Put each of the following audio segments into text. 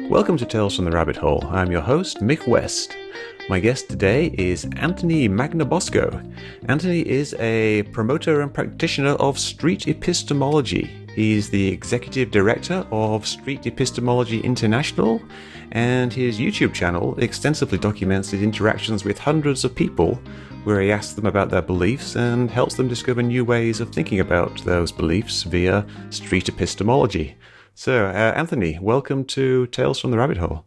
Welcome to Tales from the Rabbit Hole. I'm your host, Mick West. My guest today is Anthony Magnabosco. Anthony is a promoter and practitioner of street epistemology. He's the executive director of Street Epistemology International, and his YouTube channel extensively documents his interactions with hundreds of people, where he asks them about their beliefs and helps them discover new ways of thinking about those beliefs via street epistemology. So, Anthony, welcome to Tales from the Rabbit Hole.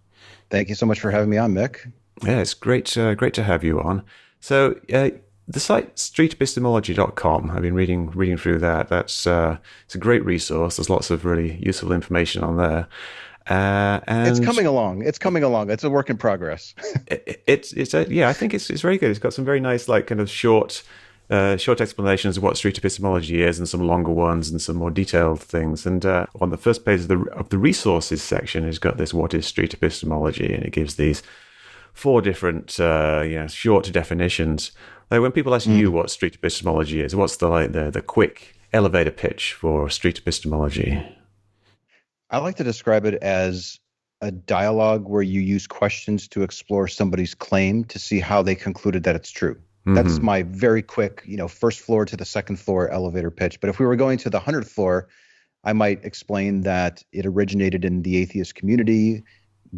Thank you so much for having me on, Mick. Yeah, it's great to have you on. So, the site streetepistemology.com, I've been reading through that. It's a great resource. There's lots of really useful information on there. And it's coming along. It's a work in progress. I think it's very good. It's got some very nice, kind of short explanations of what street epistemology is, and some longer ones, and some more detailed things. And on the first page of the resources section, it's got this "What is street epistemology?" and it gives these 4 different short definitions. Like when people ask you what street epistemology is, what's the quick elevator pitch for street epistemology? I like to describe it as a dialogue where you use questions to explore somebody's claim to see how they concluded that it's true. That's my very quick, first floor to the second floor elevator pitch. But if we were going to the 100th floor, I might explain that it originated in the atheist community,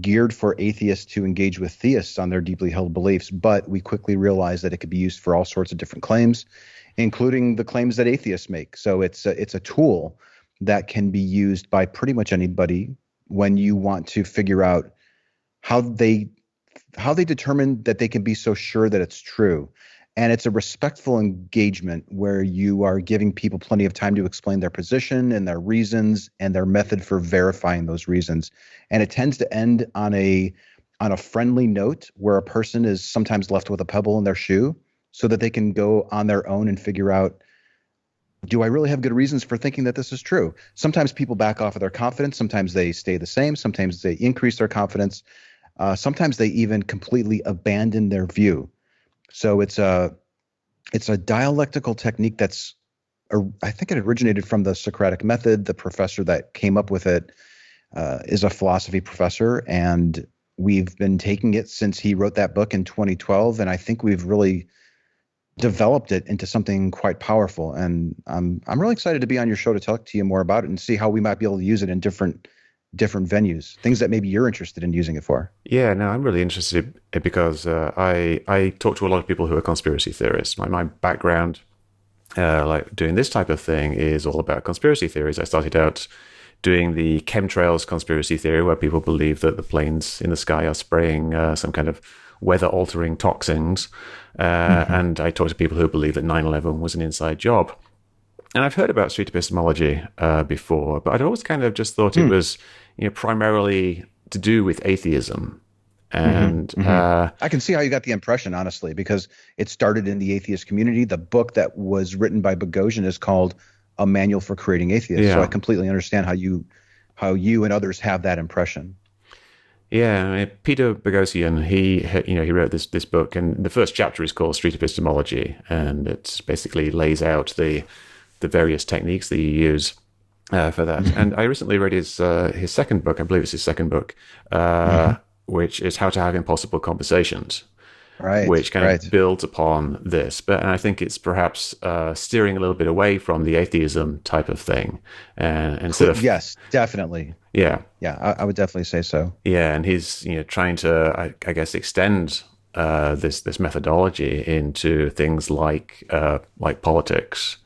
geared for atheists to engage with theists on their deeply held beliefs. But we quickly realized that it could be used for all sorts of different claims, including the claims that atheists make. So it's a tool that can be used by pretty much anybody when you want to figure out how they determine that they can be so sure that it's true. And it's a respectful engagement where you are giving people plenty of time to explain their position and their reasons and their method for verifying those reasons. And it tends to end on a friendly note where a person is sometimes left with a pebble in their shoe so that they can go on their own and figure out, do I really have good reasons for thinking that this is true? Sometimes people back off of their confidence. Sometimes they stay the same. Sometimes they increase their confidence. Sometimes they even completely abandon their view. So it's a dialectical technique I think it originated from the Socratic method. The professor that came up with it is a philosophy professor, and we've been taking it since he wrote that book in 2012. And I think we've really developed it into something quite powerful. And I'm really excited to be on your show to talk to you more about it and see how we might be able to use it in different venues, things that maybe you're interested in using it for. Yeah, no, I'm really interested because I talk to a lot of people who are conspiracy theorists. My background, doing this type of thing, is all about conspiracy theories. I started out doing the chemtrails conspiracy theory, where people believe that the planes in the sky are spraying some kind of weather-altering toxins. And I talk to people who believe that 9/11 was an inside job. And I've heard about street epistemology before, but I'd always kind of just thought it was primarily to do with atheism. And I can see how you got the impression, honestly, because it started in the atheist community. The book that was written by Boghossian is called A Manual for Creating Atheists. Yeah. So I completely understand how you and others have that impression. Yeah, I mean, Peter Boghossian, he wrote this book, and the first chapter is called Street Epistemology, and it basically lays out the various techniques that you use for that. And I recently read his second book. I believe it's his second book, which is How to Have Impossible Conversations, right? Which kind of builds upon this. And I think it's perhaps steering a little bit away from the atheism type of thing, and instead of yes, definitely. Yeah, I would definitely say so. Yeah, and he's trying to I guess extend this methodology into things like politics.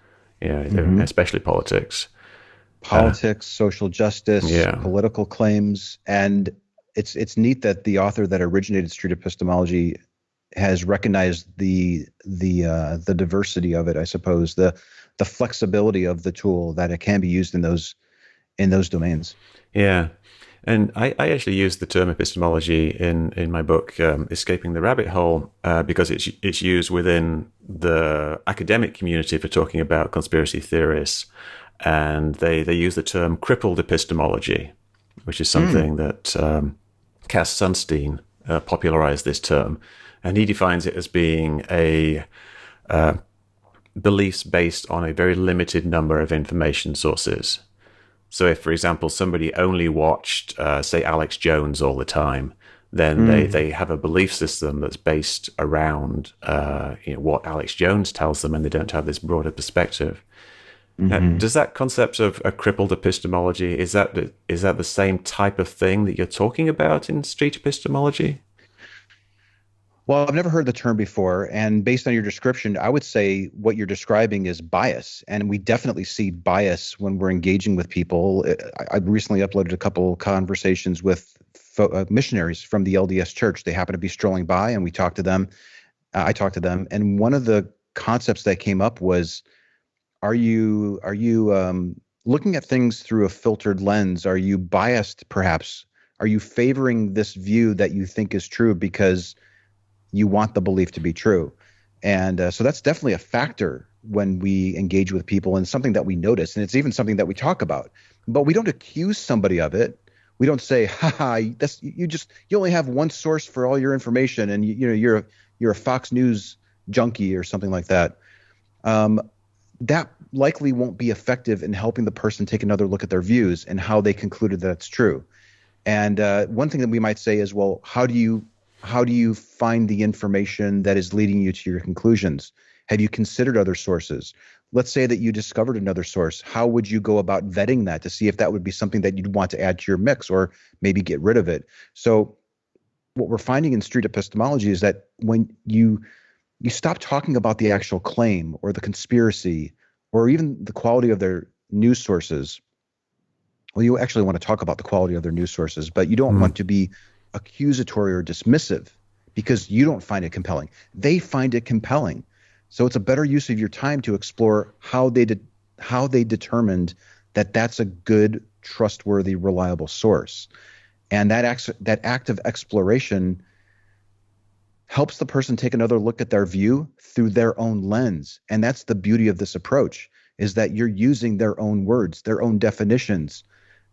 Especially politics, social justice, political claims. And it's neat that the author that originated street epistemology has recognized the diversity of it, I suppose, the flexibility of the tool, that it can be used in those domains. Yeah. And I actually use the term epistemology in my book, Escaping the Rabbit Hole, because it's used within the academic community for talking about conspiracy theorists. And they use the term crippled epistemology, which is something that Cass Sunstein popularized this term. And he defines it as being a beliefs based on a very limited number of information sources. So if, for example, somebody only watched, say, Alex Jones all the time, then Mm, they have a belief system that's based around what Alex Jones tells them, and they don't have this broader perspective. Now, hmm. does that concept of a crippled epistemology, is that the same type of thing that you're talking about in street epistemology? Well, I've never heard the term before, and based on your description, I would say what you're describing is bias, and we definitely see bias when we're engaging with people. I recently uploaded a couple conversations with missionaries from the LDS Church. They happened to be strolling by, and we talked to them. I talked to them, and one of the concepts that came up was, are you looking at things through a filtered lens? Are you biased, perhaps? Are you favoring this view that you think is true because you want the belief to be true? And so that's definitely a factor when we engage with people, and something that we notice, and it's even something that we talk about. But we don't accuse somebody of it. We don't say, "Ha, that's you only have one source for all your information, and you're a Fox News junkie or something like that." Um, that likely won't be effective in helping the person take another look at their views and how they concluded that it's true. And one thing that we might say is, well, how do you find the information that is leading you to your conclusions? Have you considered other sources? Let's say that you discovered another source. How would you go about vetting that to see if that would be something that you'd want to add to your mix, or maybe get rid of it? So what we're finding in street epistemology is that when you stop talking about the actual claim or the conspiracy or even the quality of their news sources. Well, you actually want to talk about the quality of their news sources, but you don't Hmm. want to be accusatory or dismissive because you don't find it compelling. They find it compelling. So it's a better use of your time to explore how they determined that that's a good, trustworthy, reliable source. And that act of exploration helps the person take another look at their view through their own lens. And that's the beauty of this approach, is that you're using their own words, their own definitions,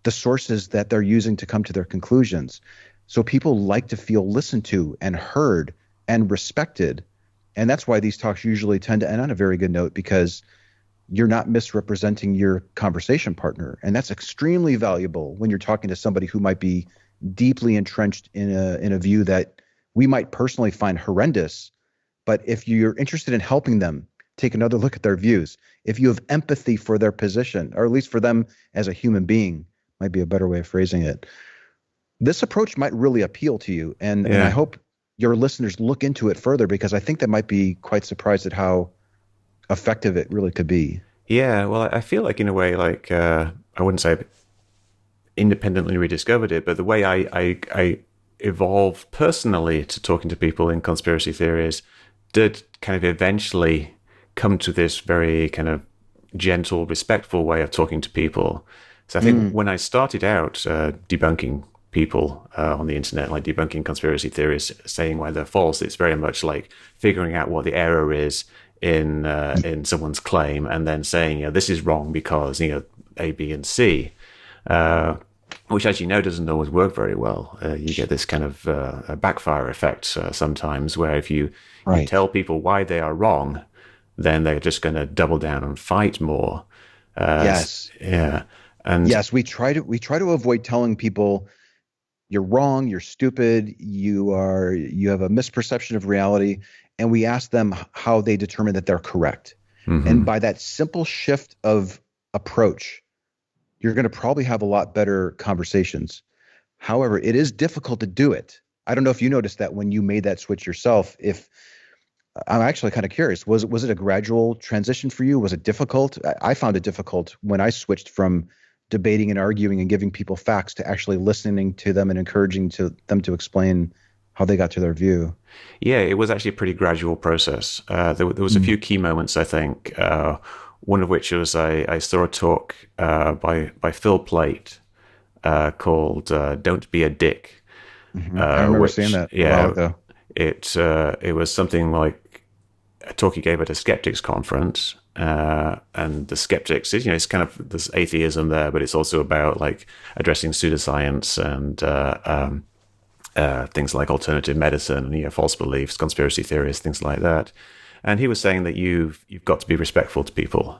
the sources that they're using to come to their conclusions. So people like to feel listened to and heard and respected. And that's why these talks usually tend to end on a very good note, because you're not misrepresenting your conversation partner. And that's extremely valuable when you're talking to somebody who might be deeply entrenched in a view that we might personally find horrendous. But if you're interested in helping them take another look at their views, if you have empathy for their position, or at least for them as a human being, might be a better way of phrasing it, this approach might really appeal to you. And I Yeah. hope your listeners look into it further, because I think they might be quite surprised at how effective it really could be. Yeah. Well, I feel like, in a way, like, I wouldn't say independently rediscovered it, but the way I evolved personally to talking to people in conspiracy theories did kind of eventually come to this very kind of gentle, respectful way of talking to people. So I think Mm, when I started out debunking people on the internet, like debunking conspiracy theories, saying why they're false, it's very much like figuring out what the error is in someone's claim, and then saying, this is wrong because A, B, and C. Which, as you know, doesn't always work very well. You get this kind of a backfire effect sometimes, where if you right. tell people why they are wrong, then they're just going to double down and fight more. Yes. Yeah, and Yes, we try to avoid telling people you're wrong, you're stupid, you have a misperception of reality, and we ask them how they determine that they're correct. And mhm. by that simple shift of approach, you're going to probably have a lot better conversations. However, it is difficult to do it. I don't know if you noticed that when you made that switch yourself. If I'm actually kind of curious, was it a gradual transition for you? Was it difficult? I found it difficult when I switched from debating and arguing and giving people facts to actually listening to them and encouraging them to explain how they got to their view. Yeah, it was actually a pretty gradual process. There was a Mm. few key moments, I think. One of which was I saw a talk by Phil Plait called "Don't Be a Dick," I remember seeing which, that a while yeah, ago. it was something like a talk he gave at a skeptics conference. And the skeptics, it's kind of this atheism there, but it's also about like addressing pseudoscience and things like alternative medicine and false beliefs, conspiracy theories, things like that. And he was saying that you've got to be respectful to people.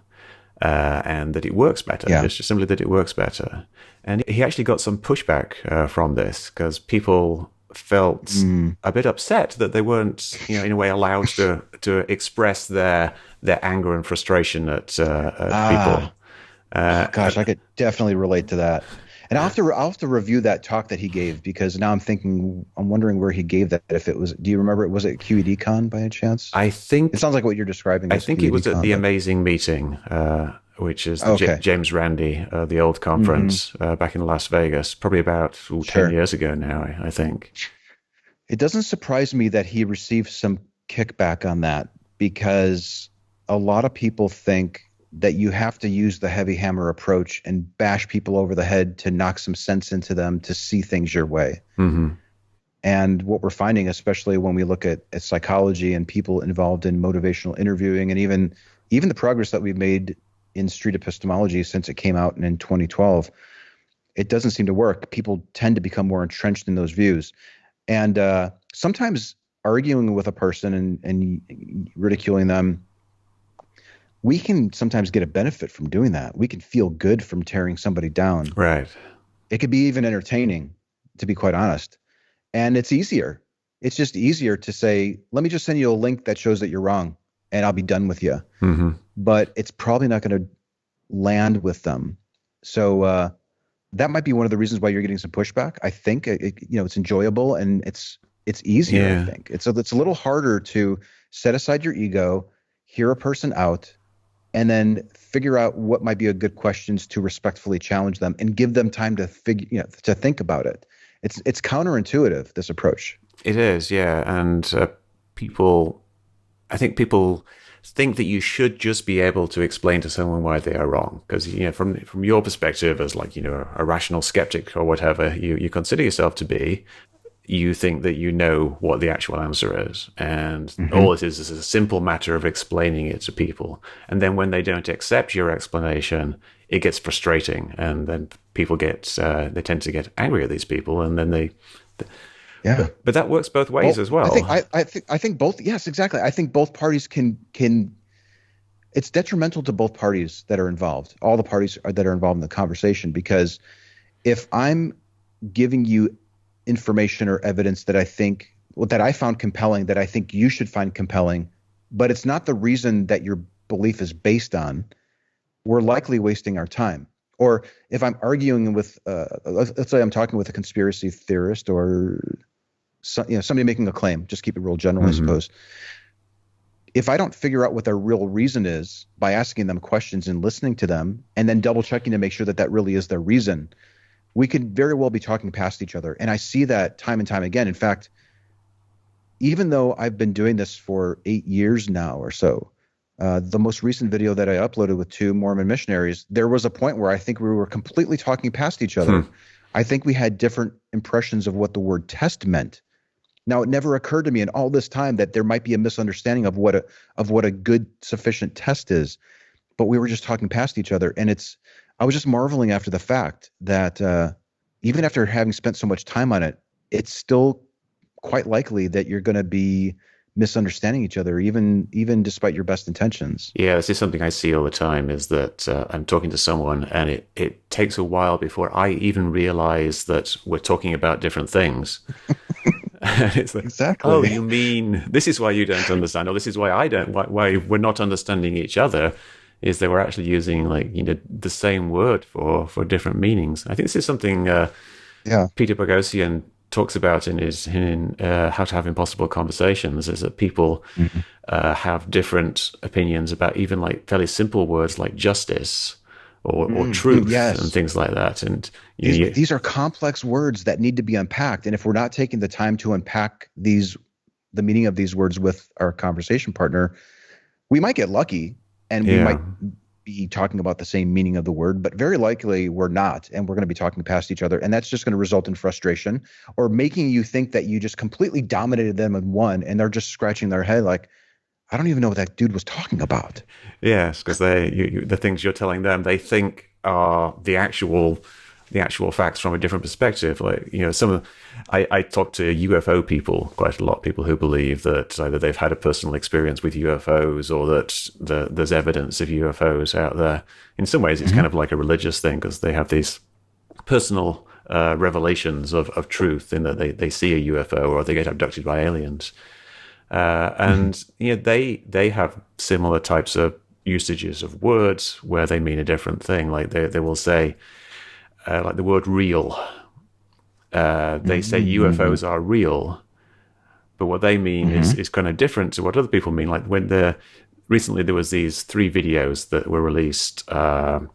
and that it works better. Yeah. Just simply that it works better. And he actually got some pushback from this because people felt a bit upset that they weren't, in a way, allowed to express their anger and frustration at people. Gosh, I could definitely relate to that. And I'll have to review that talk that he gave, because now I'm wondering where he gave that. If it was, do you remember? Was it QEDCon by any chance? I think it sounds like what you're describing. I think it was at the Amazing Meeting, which is the James Randi, the old conference back in Las Vegas, probably about 10 years ago now, I think. It doesn't surprise me that he received some kickback on that, because a lot of people think that you have to use the heavy hammer approach and bash people over the head to knock some sense into them to see things your way. Mm-hmm. And what we're finding, especially when we look at psychology and people involved in motivational interviewing, and even the progress that we've made in street epistemology since it came out in 2012, it doesn't seem to work. People tend to become more entrenched in those views. And sometimes arguing with a person and ridiculing them, we can sometimes get a benefit from doing that. We can feel good from tearing somebody down. Right. It could be even entertaining, to be quite honest. And it's easier. It's just easier to say, let me just send you a link that shows that you're wrong, and I'll be done with you. Mm-hmm. But it's probably not going to land with them. So that might be one of the reasons why you're getting some pushback. I think it's enjoyable and it's easier. Yeah. I think it's a little harder to set aside your ego, hear a person out, and then figure out what might be a good questions to respectfully challenge them and give them time to to think about it. It's counterintuitive, this approach. It is, yeah. And I think people think that you should just be able to explain to someone why they are wrong. Because, from your perspective as a rational skeptic or whatever you consider yourself to be, you think that you know what the actual answer is. And all it is a simple matter of explaining it to people. And then when they don't accept your explanation, it gets frustrating. And then people they tend to get angry at these people. And then yeah. But that works both ways as well. I think both. Yes, exactly. I think both parties can. It's detrimental to both parties that are involved. All the parties that are involved in the conversation, because if I'm giving you information or evidence that I found compelling, that I think you should find compelling, but it's not the reason that your belief is based on, we're likely wasting our time. Or if I'm arguing with, let's say I'm talking with a conspiracy theorist or somebody making a claim, just keep it real general, I suppose. If I don't figure out what their real reason is by asking them questions and listening to them and then double checking to make sure that really is their reason, we could very well be talking past each other. And I see that time and time again. In fact, even though I've been doing this for 8 years now or so, the most recent video that I uploaded with 2 Mormon missionaries, there was a point where I think we were completely talking past each other. I think we had different impressions of what the word test meant. Now, it never occurred to me in all this time that there might be a misunderstanding of what a good, sufficient test is. But we were just talking past each other. And I was just marveling after the fact that even after having spent so much time on it, it's still quite likely that you're going to be misunderstanding each other, even despite your best intentions. Yeah, this is something I see all the time, is that I'm talking to someone and it takes a while before I even realize that we're talking about different things. It's like, exactly. Oh, you mean this is why you don't understand, or this is why I don't, why we're not understanding each other, is they were actually using the same word for different meanings. I think this is something Peter Boghossian talks about in How to Have Impossible Conversations, is that people have different opinions about even fairly simple words like justice or truth and things like that. And these are complex words that need to be unpacked. And if we're not taking the time to unpack the meaning of these words with our conversation partner, we might get lucky and we might be talking about the same meaning of the word, but very likely we're not. And we're going to be talking past each other. And that's just going to result in frustration or making you think that you just completely dominated them and won. And they're just scratching their head like, I don't even know what that dude was talking about. Yes, because the things you're telling them, they think are the actual the actual facts from a different perspective. Like, I talk to UFO people quite a lot, people who believe that either they've had a personal experience with UFOs or that there's evidence of UFOs out there. In some ways, it's kind of like a religious thing because they have these personal revelations of truth in that they see a UFO or they get abducted by aliens. And they have similar types of usages of words where they mean a different thing. Like they will say, like the word real. They say UFOs are real, but what they mean is kind of different to what other people mean. Like recently there was these 3 videos that were released kind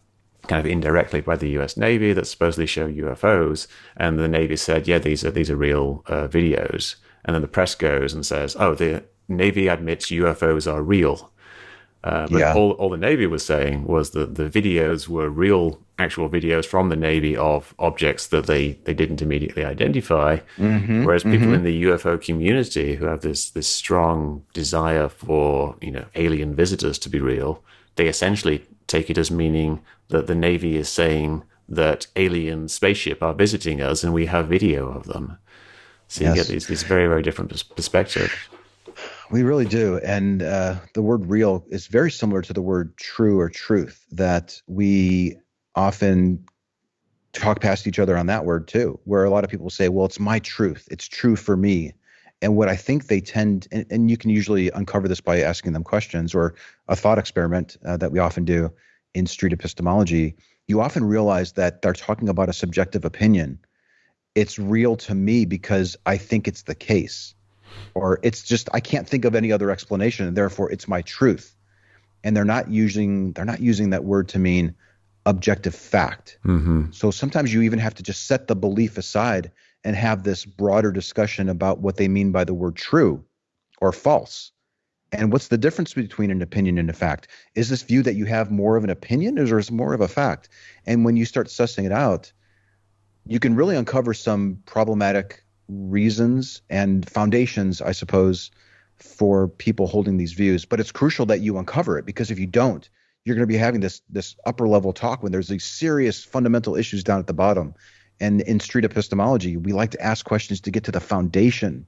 of indirectly by the US Navy that supposedly show UFOs, and the Navy said, yeah, these are real videos. And then the press goes and says, oh, the Navy admits UFOs are real. But all the Navy was saying was that the videos were real, actual videos from the Navy of objects that they didn't immediately identify. Whereas people in the UFO community who have this strong desire for, alien visitors to be real, they essentially take it as meaning that the Navy is saying that alien spaceship are visiting us and we have video of them. So you get these very, very different perspectives. We really do. And the word real is very similar to the word true or truth, that we often talk past each other on that word too, where a lot of people say, well, it's my truth. It's true for me. And what I think they tend, and you can usually uncover this by asking them questions or a thought experiment that we often do in street epistemology, you often realize that they're talking about a subjective opinion. It's real to me because I think it's the case. Or it's just, I can't think of any other explanation, and therefore it's my truth. And they're not using that word to mean objective fact. So sometimes you even have to just set the belief aside and have this broader discussion about what they mean by the word true or false. And what's the difference between an opinion and a fact? Is this view that you have more of an opinion, or is it more of a fact? And when you start sussing it out, you can really uncover some problematic reasons and foundations, I suppose, for people holding these views. But it's crucial that you uncover it, because if you don't, you're going to be having this upper level talk when there's these serious fundamental issues down at the bottom. And in street epistemology, we like to ask questions to get to the foundation,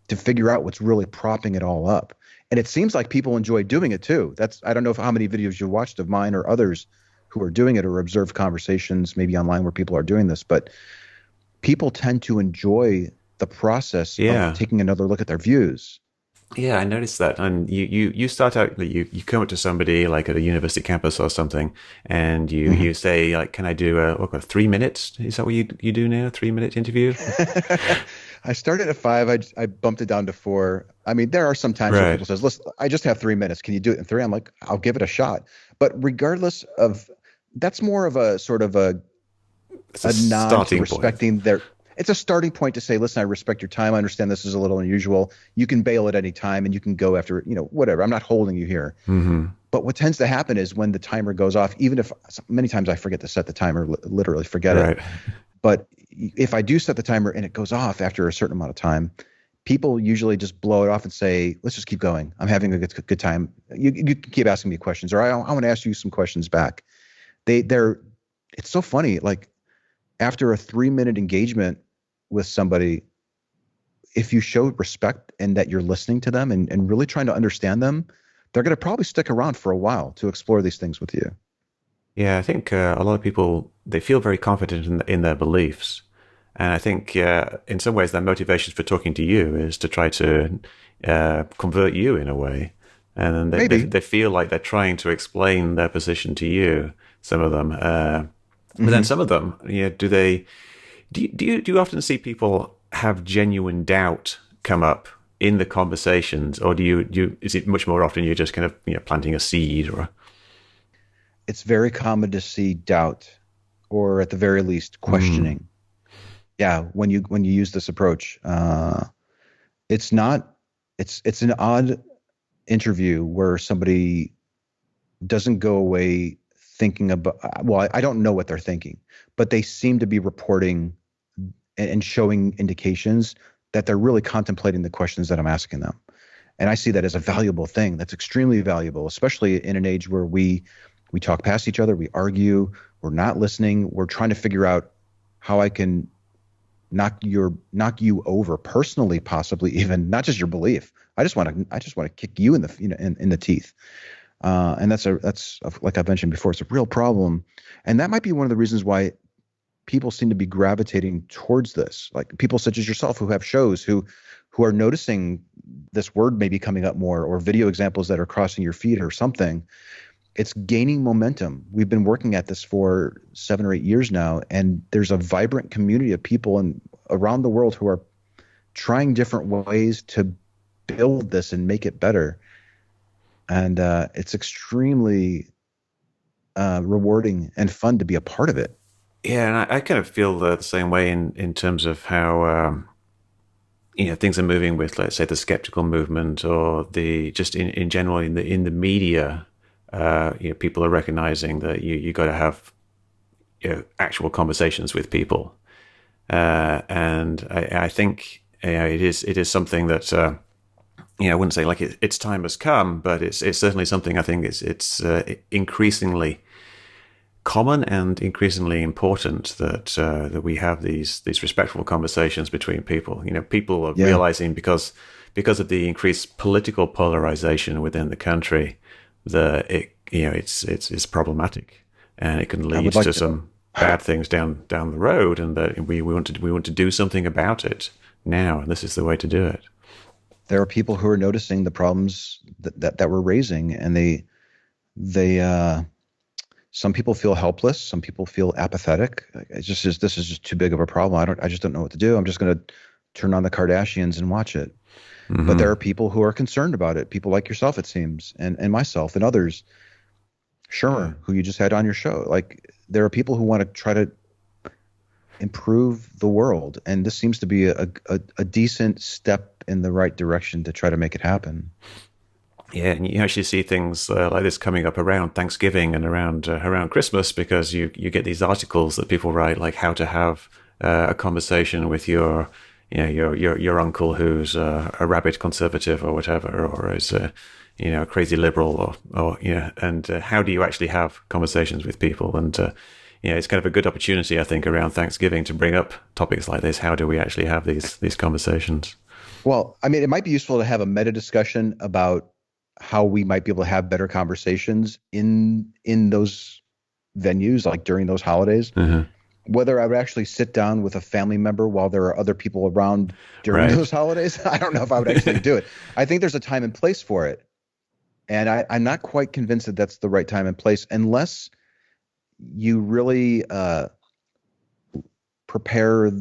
to figure out what's really propping it all up. And it seems like people enjoy doing it too. I don't know how many videos you've watched of mine or others who are doing it, or observed conversations maybe online where people are doing this, but people tend to enjoy the process of taking another look at their views. Yeah, I noticed that. And you start out, you come up to somebody like at a university campus or something, and you say, like, can I do a 3 minutes? Is that what you do now? 3 minute interview? I started at 5. I bumped it down to 4. I mean, there are some times where people says, listen, I just have 3 minutes. Can you do it in 3? I'm like, I'll give it a shot. But regardless of, that's more of a sort of a nod to respecting their. It's a starting point to say, listen, I respect your time. I understand this is a little unusual. You can bail at any time and you can go after, whatever. I'm not holding you here. But what tends to happen is when the timer goes off, even if many times I forget to set the timer, literally forget it. But if I do set the timer and it goes off after a certain amount of time, people usually just blow it off and say, let's just keep going. I'm having a good time. You can keep asking me questions, or I want to ask you some questions back. It's so funny. Like after a 3-minute engagement with somebody, if you show respect and that you're listening to them and really trying to understand them, they're going to probably stick around for a while to explore these things with you. Yeah, I think a lot of people, they feel very confident in their beliefs. And I think in some ways their motivations for talking to you is to try to convert you in a way. And they feel like they're trying to explain their position to you, some of them. But then some of them, do you often see people have genuine doubt come up in the conversations, or is it much more often you're just kind of planting a seed? Or it's very common to see doubt, or at the very least questioning. Yeah, when you use this approach, it's an odd interview where somebody doesn't go away thinking about. Well, I don't know what they're thinking, but they seem to be reporting and showing indications that they're really contemplating the questions that I'm asking them. And I see that as a valuable thing. That's extremely valuable, especially in an age where we talk past each other, we argue, we're not listening, we're trying to figure out how I can knock you over personally, possibly even not just your belief. I just want to kick you in the in the teeth. And that's like I mentioned before, it's a real problem, and that might be one of the reasons why people seem to be gravitating towards this. Like people such as yourself who have shows who are noticing this word maybe coming up more, or video examples that are crossing your feed or something. It's gaining momentum. We've been working at this for 7 or 8 years now, and there's a vibrant community of people around the world who are trying different ways to build this and make it better. And it's extremely rewarding and fun to be a part of it. Yeah, and I kind of feel the same way in terms of how things are moving with, let's say, the skeptical movement, or the just in general in the media. People are recognizing that you got to have actual conversations with people, and I think it is something that I wouldn't say like its time has come, but it's certainly something I think it's increasingly common and increasingly important that we have these respectful conversations between people. People are realizing because of the increased political polarization within the country, that it's problematic, and it can lead to some bad things down the road, and that we want to do something about it now, and this is the way to do it. There are people who are noticing the problems that we're raising, and they some people feel helpless, some people feel apathetic. This is just too big of a problem. I just don't know what to do. I'm just going to turn on the Kardashians and watch it. Mm-hmm. But there are people who are concerned about it. People like yourself, it seems, and myself and others. Shermer, who you just had on your show. Like, there are people who want to try to improve the world, and this seems to be a decent step in the right direction to try to make it happen. Yeah, and you actually see things like this coming up around Thanksgiving and around Christmas, because you get these articles that people write, like how to have a conversation with your uncle who's a rabid conservative or whatever, or is a crazy liberal, or and how do you actually have conversations with people? And it's kind of a good opportunity, I think, around Thanksgiving to bring up topics like this. How do we actually have these conversations? Well, I mean, it might be useful to have a meta discussion about how we might be able to have better conversations in those venues, like during those holidays. Mm-hmm. Whether I would actually sit down with a family member while there are other people around during those holidays, I don't know if I would actually do it. I think there's a time and place for it. And I'm not quite convinced that that's the right time and place, unless you really prepare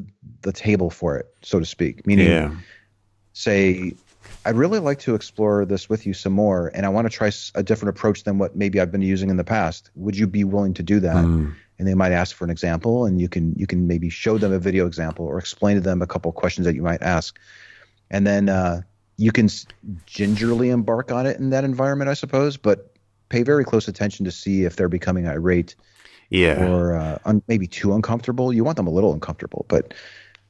the table for it, so to speak. Meaning, say, I'd really like to explore this with you some more, and I want to try a different approach than what maybe I've been using in the past. Would you be willing to do that? And they might ask for an example, and you can maybe show them a video example or explain to them a couple of questions that you might ask. And then you can gingerly embark on it in that environment, I suppose, but pay very close attention to see if they're becoming irate or maybe too uncomfortable. You want them a little uncomfortable, but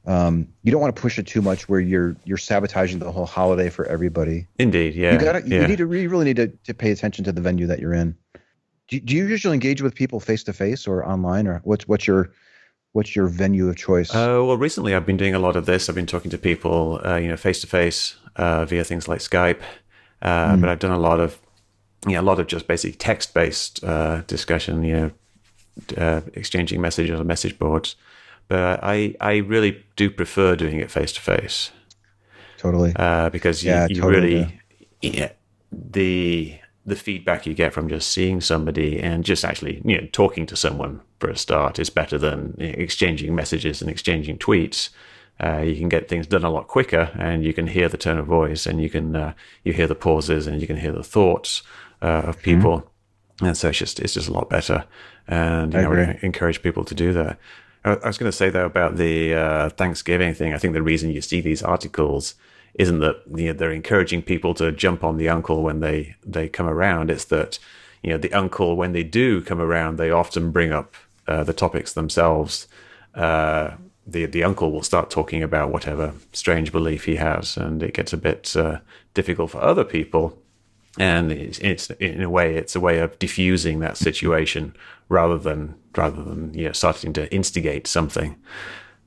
you don't want to push it too much where you're sabotaging the whole holiday for everybody. Indeed, yeah. You really need to pay attention to the venue that you're in. Do you usually engage with people face to face or online, or what's your venue of choice? Well, recently I've been doing a lot of this. I've been talking to people, face to face via things like Skype, but I've done a lot of just basic text based discussion, exchanging messages on message boards. But I really do prefer doing it face to face. Totally. Because you totally really, the feedback you get from just seeing somebody and just actually talking to someone for a start is better than exchanging messages and exchanging tweets. You can get things done a lot quicker, and you can hear the tone of voice, and you can you hear the pauses, and you can hear the thoughts of people, and so it's just a lot better. And I would encourage people to do that. I was going to say though about the Thanksgiving thing. I think the reason you see these articles isn't that they're encouraging people to jump on the uncle when they come around. It's that the uncle, when they do come around, they often bring up the topics themselves. The uncle will start talking about whatever strange belief he has, and it gets a bit difficult for other people and it's in a way it's a way of diffusing that situation rather than starting to instigate something.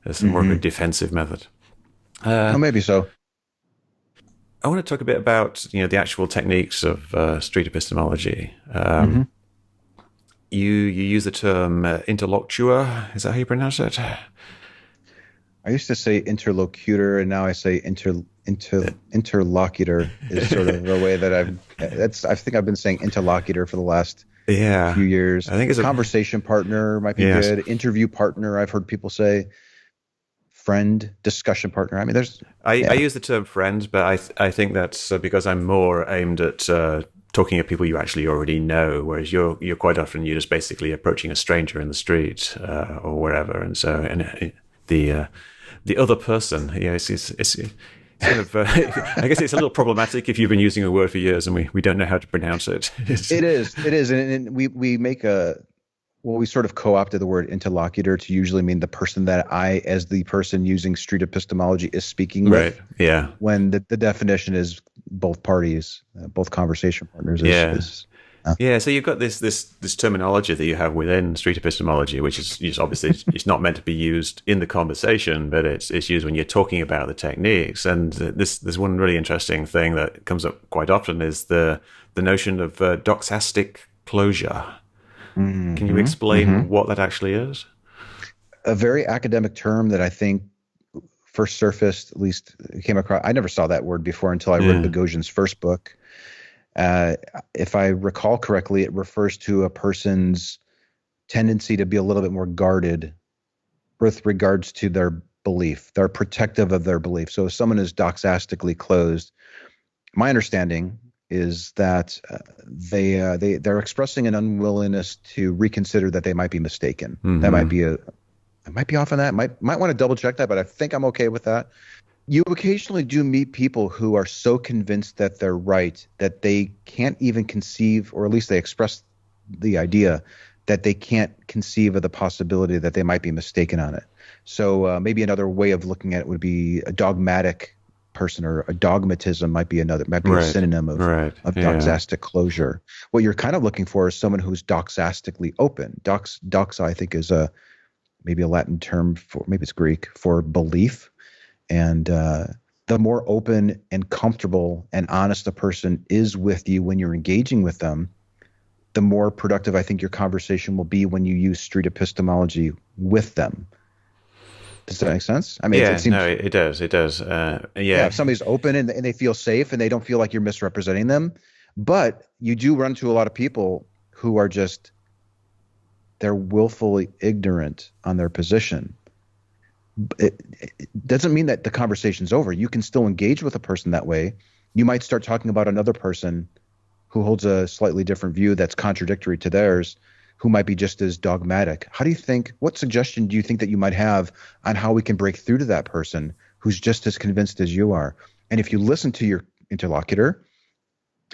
It's more of a defensive method. Oh, maybe so. I want to talk a bit about the actual techniques of street epistemology. Hmm. You use the term interlocutor. Is that how you pronounce it? I used to say interlocutor, and now I say interlocutor is sort of the way that I think I've been saying interlocutor for the last Yeah, few years. I think it's a Conversation partner might be yes. good. Interview partner, I've heard people say. Friend, discussion partner. I mean, I yeah. use the term friend, but I think that's because I'm more aimed at talking to people you actually already know, whereas you're quite often you're just basically approaching a stranger in the street or wherever, and so the other person, it's sort of I guess it's a little problematic if you've been using a word for years and we don't know how to pronounce it. It is, and we make a well, we sort of co-opted the word interlocutor to usually mean the person that I, as the person using street epistemology, is speaking Right. with. Yeah. When the definition is both parties, both conversation partners. Yeah. Is Yeah, so you've got this terminology that you have within street epistemology, which is obviously it's not meant to be used in the conversation, but it's used when you're talking about the techniques. And this one really interesting thing that comes up quite often is the notion of doxastic closure. Can you hmm explain what that actually is? a very academic term that I think first surfaced, at least came across. I never saw that word before until I read Yeah. Boghossian's first book. Uh, if I recall correctly, it refers to a person's tendency to be a little bit more guarded with regards to their belief. They're protective of their belief. So if someone is doxastically closed, my understanding is that they're expressing an unwillingness to reconsider that they might be mistaken. That might Hmm. be I might be off on that. Might want to double check that, but I think I'm okay with that. You occasionally do meet people who are so convinced that they're right that they can't even conceive, or at least they express the idea that they can't conceive of the possibility that they might be mistaken on it. So maybe another way of looking at it would be a dogmatic person, or a dogmatism might be a Right. synonym Right. of Yeah. doxastic closure. What you're kind of looking for is someone who's doxastically open. Doxa, I think, is maybe a Latin term for, maybe it's Greek for belief. And the more open and comfortable and honest a person is with you when you're engaging with them, the more productive I think your conversation will be when you use street epistemology with them. Does that make sense? I mean, it Yeah. No, seems, it does. It does. yeah, Yeah. if somebody's open and they feel safe and they don't feel like you're misrepresenting them, but you do run into a lot of people who are just, they're willfully ignorant on their position. It doesn't mean that the conversation's over. You can still engage with a person that way. You might start talking about another person who holds a slightly different view that's contradictory to theirs, who might be just as dogmatic. What suggestion do you think that you might have on how we can break through to that person who's just as convinced as you are? And if you listen to your interlocutor,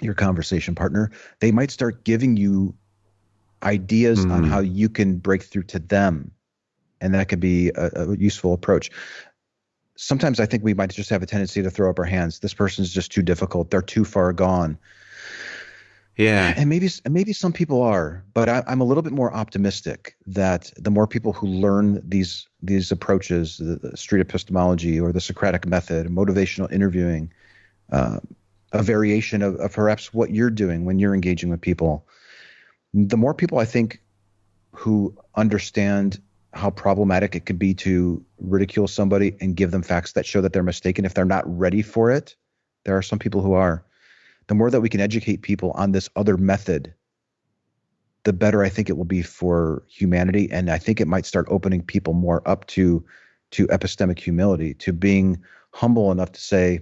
your conversation partner, they might start giving you ideas on how Mm. you can break through to them. And that could be a useful approach. Sometimes I think we might just have a tendency to throw up our hands. This person's just too difficult. They're too far gone. Yeah. And maybe some people are, but I'm a little bit more optimistic that the more people who learn these approaches, the street epistemology or the Socratic method, motivational interviewing, a variation of perhaps what you're doing when you're engaging with people, the more people I think who understand how problematic it could be to ridicule somebody and give them facts that show that they're mistaken if they're not ready for it. There are some people who are. The more that we can educate people on this other method, the better I think it will be for humanity. And I think it might start opening people more up to epistemic humility, to being humble enough to say,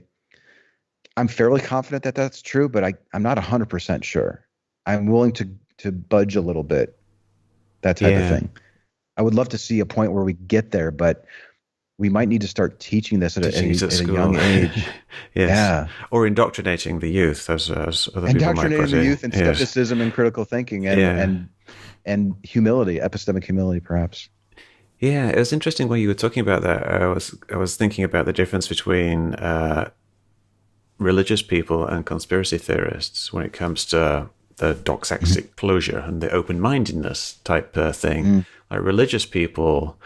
I'm fairly confident that that's true, but I'm not 100% sure. I'm willing to budge a little bit, that type of Yeah. thing. I would love to see a point where we get there, but we might need to start teaching this at Teaching it at a school. young age. Yes. Yeah. Or indoctrinating the youth, as other people might Indoctrinating put the it. youth in Yes. skepticism and critical thinking and Yeah. and humility, epistemic humility, perhaps. Yeah, it was interesting when you were talking about that. I was thinking about the difference between religious people and conspiracy theorists when it comes to the doxastic closure and the open-mindedness type thing. Mm. Like religious people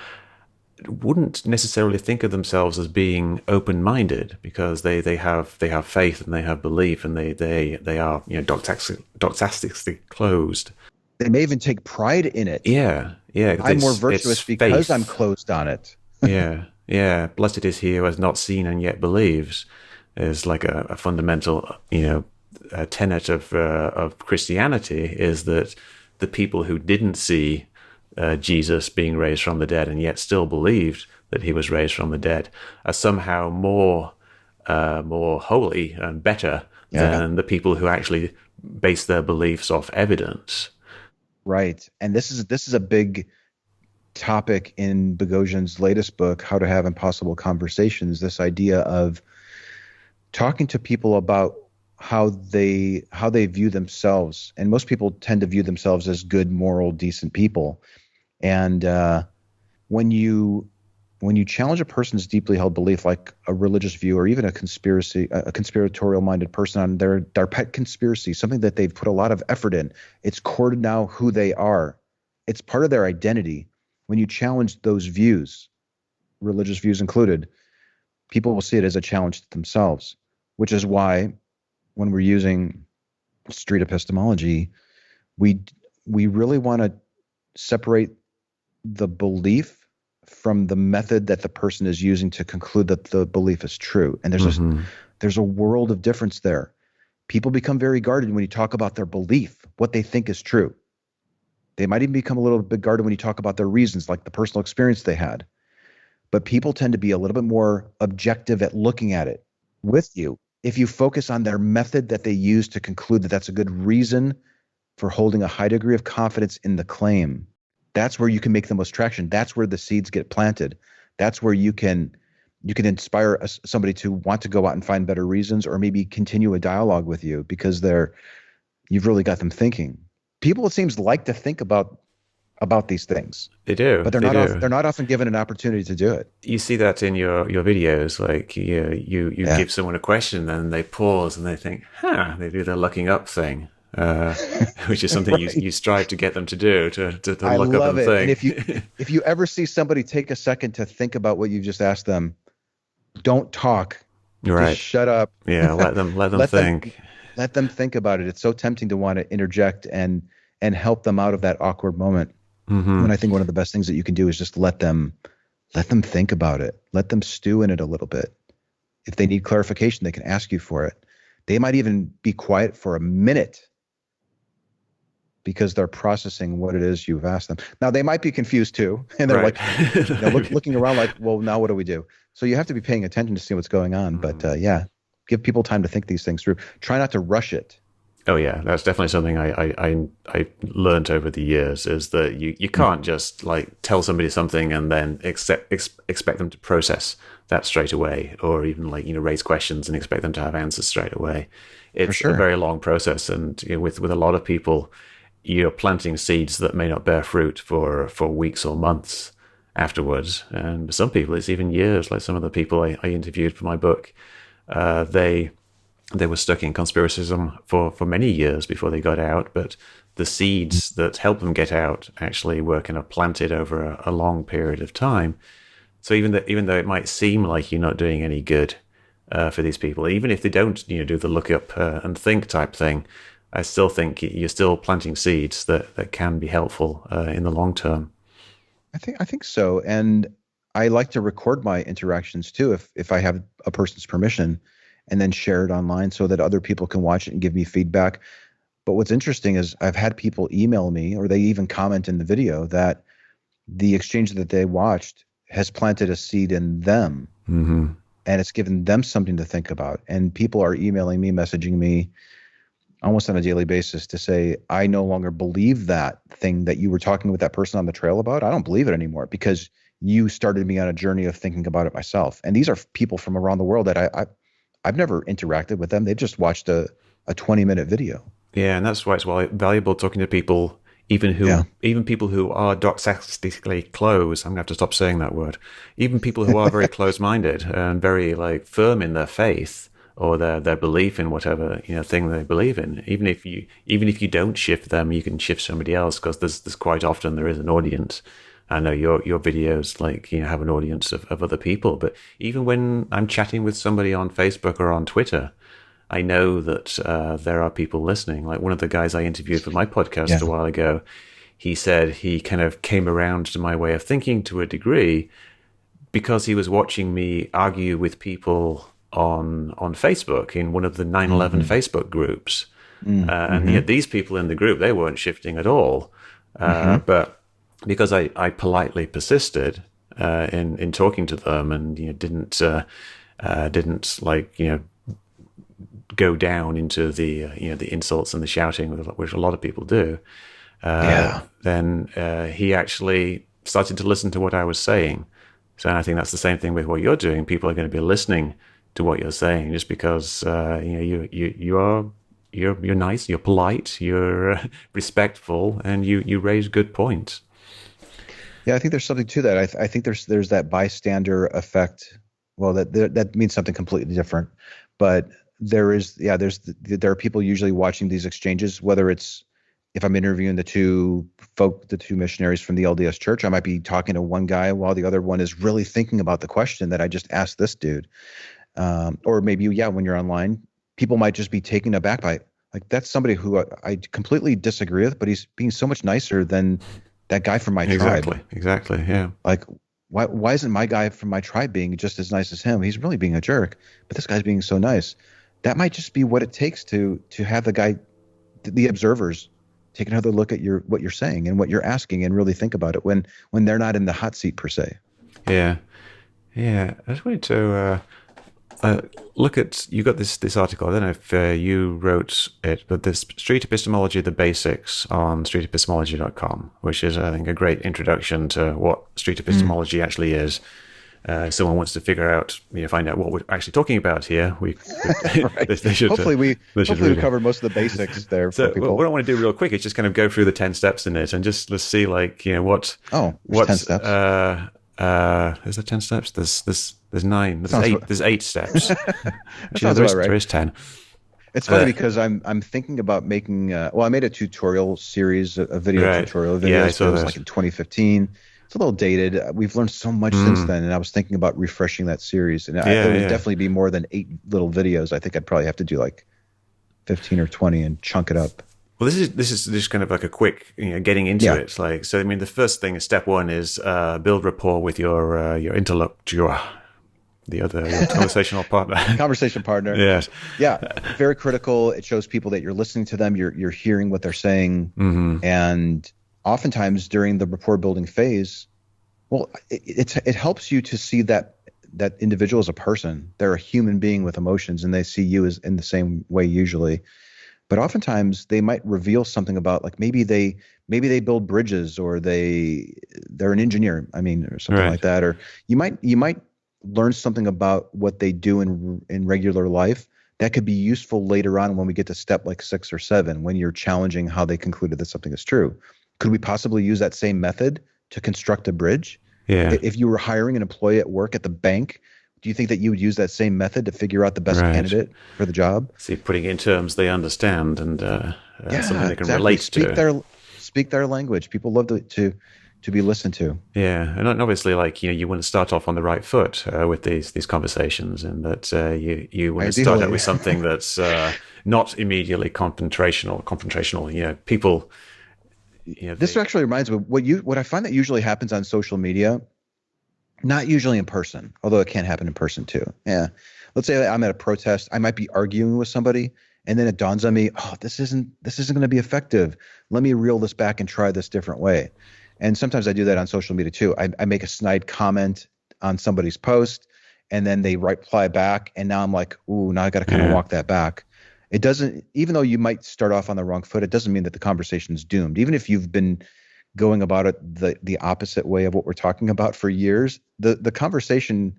wouldn't necessarily think of themselves as being open-minded because they have faith and they have belief and they are doxastically closed. They may even take pride in it. Yeah. I'm more virtuous because faith. I'm closed on it. Yeah. Blessed is he who has not seen and yet believes is like a fundamental, a tenet of Christianity is that the people who didn't see Jesus being raised from the dead and yet still believed that he was raised from the dead are somehow more holy and better than the people who actually base their beliefs off evidence. Right. And this is a big topic in Boghossian's latest book, How to Have Impossible Conversations, this idea of talking to people about how they view themselves. And most people tend to view themselves as good, moral, decent people. And when you challenge a person's deeply held belief, like a religious view or even a conspiratorial minded person on their pet conspiracy, something that they've put a lot of effort in, it's core to now who they are. It's part of their identity. When you challenge those views, religious views included, people will see it as a challenge to themselves, which is why when we're using street epistemology, we really want to separate the belief from the method that the person is using to conclude that the belief is true. And there's a world of difference there. People become very guarded when you talk about their belief, what they think is true. They might even become a little bit guarded when you talk about their reasons, like the personal experience they had. But people tend to be a little bit more objective at looking at it with you. If you focus on their method that they use to conclude that that's a good reason for holding a high degree of confidence in the claim, that's where you can make the most traction. That's where the seeds get planted. That's where you can inspire somebody to want to go out and find better reasons, or maybe continue a dialogue with you because you've really got them thinking. People, it seems, like to think about these things. They do, but they're not often given an opportunity to do it. You see that in your videos, like you give someone a question, then they pause and they think, they do the looking up thing, which is something right. you strive to get them to do, to look up and think. And if you ever see somebody take a second to think about what you just asked them, don't talk. Right. Just shut up. Yeah, let them think. Let them think about it. It's so tempting to want to interject and help them out of that awkward moment. Mm-hmm. And I think one of the best things that you can do is just let them think about it. Let them stew in it a little bit. If they need clarification, they can ask you for it. They might even be quiet for a minute because they're processing what it is you've asked them. Now, they might be confused too. And they're right. like, looking around like, well, now what do we do? So you have to be paying attention to see what's going on. But give people time to think these things through. Try not to rush it. Oh yeah, that's definitely something I learned over the years, is that you can't just like tell somebody something and then expect them to process that straight away, or even like raise questions and expect them to have answers straight away. It's a very long process, and with a lot of people, you're planting seeds that may not bear fruit for weeks or months afterwards, and for some people it's even years. Like some of the people I interviewed for my book, they were stuck in conspiracism for many years before they got out, but the seeds that help them get out actually were kind of planted over a long period of time. So even though it might seem like you're not doing any good for these people, even if they don't do the look up and think type thing, I still think you're still planting seeds that can be helpful in the long term. I think so, and I like to record my interactions too, if I have a person's permission, and then share it online so that other people can watch it and give me feedback. But what's interesting is I've had people email me, or they even comment in the video, that the exchange that they watched has planted a seed in them. Mm-hmm. And it's given them something to think about. And people are emailing me, messaging me almost on a daily basis to say, I no longer believe that thing that you were talking with that person on the trail about. I don't believe it anymore because you started me on a journey of thinking about it myself. And these are people from around the world that I've never interacted with them. They've just watched a 20-minute video. Yeah, and that's why it's valuable talking to people, even people who are doxastically closed. I'm going to have to stop saying that word. Even people who are very close-minded and very like firm in their faith, or their belief in whatever thing they believe in. Even if you don't shift them, you can shift somebody else, because there's quite often there is an audience. I know your videos have an audience of other people, but even when I'm chatting with somebody on Facebook or on Twitter, I know that there are people listening. Like one of the guys I interviewed for my podcast a while ago, he said he kind of came around to my way of thinking to a degree because he was watching me argue with people on Facebook in one of the 9/11 Facebook groups. And yet these people in the group, they weren't shifting at all. But because I politely persisted in talking to them and didn't go down into the the insults and the shouting, which a lot of people do, then he actually started to listen to what I was saying. So I think that's the same thing with what you're doing. People are going to be listening to what you're saying just because you're nice, you're polite, you're respectful, and you raise good points. Yeah, I think there's something to that. I think there's that bystander effect. Well, that means something completely different, but there are people usually watching these exchanges, whether it's if I'm interviewing the two missionaries from the LDS Church, I might be talking to one guy while the other one is really thinking about the question that I just asked this dude. Or maybe, when you're online, people might just be taken aback by, like, that's somebody who I completely disagree with, but he's being so much nicer than that guy from my tribe. Exactly. Yeah. Like, why isn't my guy from my tribe being just as nice as him? He's really being a jerk, but this guy's being so nice. That might just be what it takes to have the observers take another look at what you're saying and what you're asking and really think about it when they're not in the hot seat per se. Yeah. I just wanted to look at, you got this article, I don't know if you wrote it, but this Street Epistemology, the Basics on streetepistemology.com, which is, I think, a great introduction to what street epistemology actually is. If someone wants to figure out, find out what we're actually talking about here, they should. Hopefully we covered most of the basics there. So for people. What I want to do real quick is just kind of go through the 10 steps in it and just let's see, what. 10 steps. Is there 10 steps? There's 9. There's 8. There's 8 steps. Sounds about right. There is 10. It's funny because I'm thinking about making. I made a tutorial series, a video tutorial videos. Yeah, it was like in 2015. It's a little dated. We've learned so much since then, and I was thinking about refreshing that series. And it would definitely be more than 8 little videos. I think I'd probably have to do like 15 or 20 and chunk it up. Well, this is just kind of like a quick, getting into it. Like, so I mean, the first thing, step 1 is build rapport with your interlocutor, your conversational partner. Conversation partner. Yes. Yeah. Very critical. It shows people that you're listening to them. You're hearing what they're saying, and oftentimes during the rapport building phase, it helps you to see that individual as a person. They're a human being with emotions, and they see you as in the same way usually. But oftentimes they might reveal something about, like, maybe they build bridges, or they're an engineer. or something like that. Or you might learn something about what they do in regular life that could be useful later on when we get to step like 6 or 7, when you're challenging how they concluded that something is true. Could we possibly use that same method to construct a bridge? Yeah. If you were hiring an employee at work at the bank, do you think that you would use that same method to figure out the best candidate for the job? See, putting it in terms they understand and something they can relate to. Speak their language. People love to be listened to. Yeah, and obviously, you want to start off on the right foot with these conversations, and that you want to start out with something that's not immediately confrontational. People. This actually reminds me what I find that usually happens on social media, not usually in person, although it can happen in person too. Yeah. Let's say I'm at a protest. I might be arguing with somebody, and then it dawns on me, this isn't going to be effective. Let me reel this back and try this different way. And sometimes I do that on social media too. I make a snide comment on somebody's post, and then they reply back, and now I'm like, now I got to kind of walk that back. It doesn't, even though you might start off on the wrong foot, it doesn't mean that the conversation is doomed. Even if you've been going about it the opposite way of what we're talking about for years, the conversation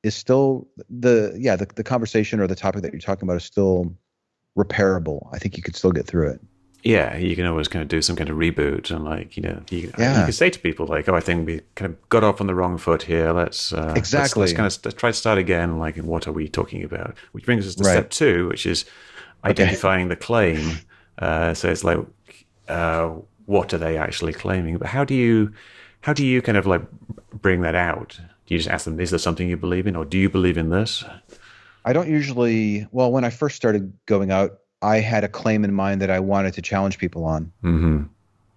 is still the conversation or the topic that you're talking about is still repairable. I think you could still get through it. Yeah, you can always kind of do some kind of reboot, and like you can Yeah, say to people like, "Oh, I think we kind of got off on the wrong foot here. Let's kind exactly. of try to start again. Like, what are we talking about?" Which brings us to Right. step two, which is Okay. identifying the claim. So it's like, uh, what are they actually claiming? But how do you kind of like bring that out? Do you just ask them, "Is there something you believe in, or do you believe in this?" I don't usually, well, when I first started going out, I had a claim in mind that I wanted to challenge people on. Hmm.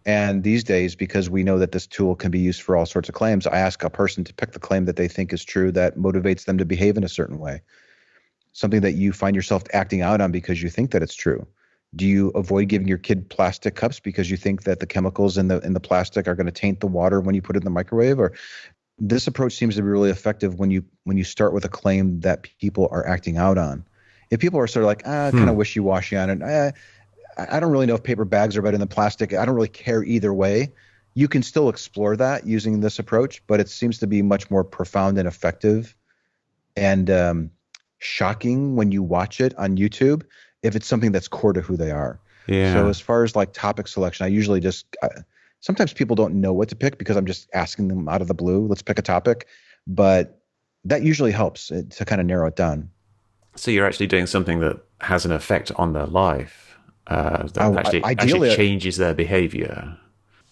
And these days, because we know that this tool can be used for all sorts of claims, I ask a person to pick the claim that they think is true that motivates them to behave in a certain way, something that you find yourself acting out on because you think that it's true. Do you avoid giving your kid plastic cups because you think that the chemicals in the plastic are going to taint the water when you put it in the microwave? Or this approach seems to be really effective when you start with a claim that people are acting out on. If people are sort of like kind of Hmm. wishy-washy on it, I don't really know if paper bags are better than plastic. I don't really care either way. You can still explore that using this approach, but it seems to be much more profound and effective and shocking when you watch it on YouTube if it's something that's core to who they are. So Yeah. as far as like topic selection, I usually sometimes people don't know what to pick because I'm just asking them out of the blue, let's pick a topic, but that usually helps to kind of narrow it down. So you're actually doing something that has an effect on their life, that actually Ideally, changes their behavior.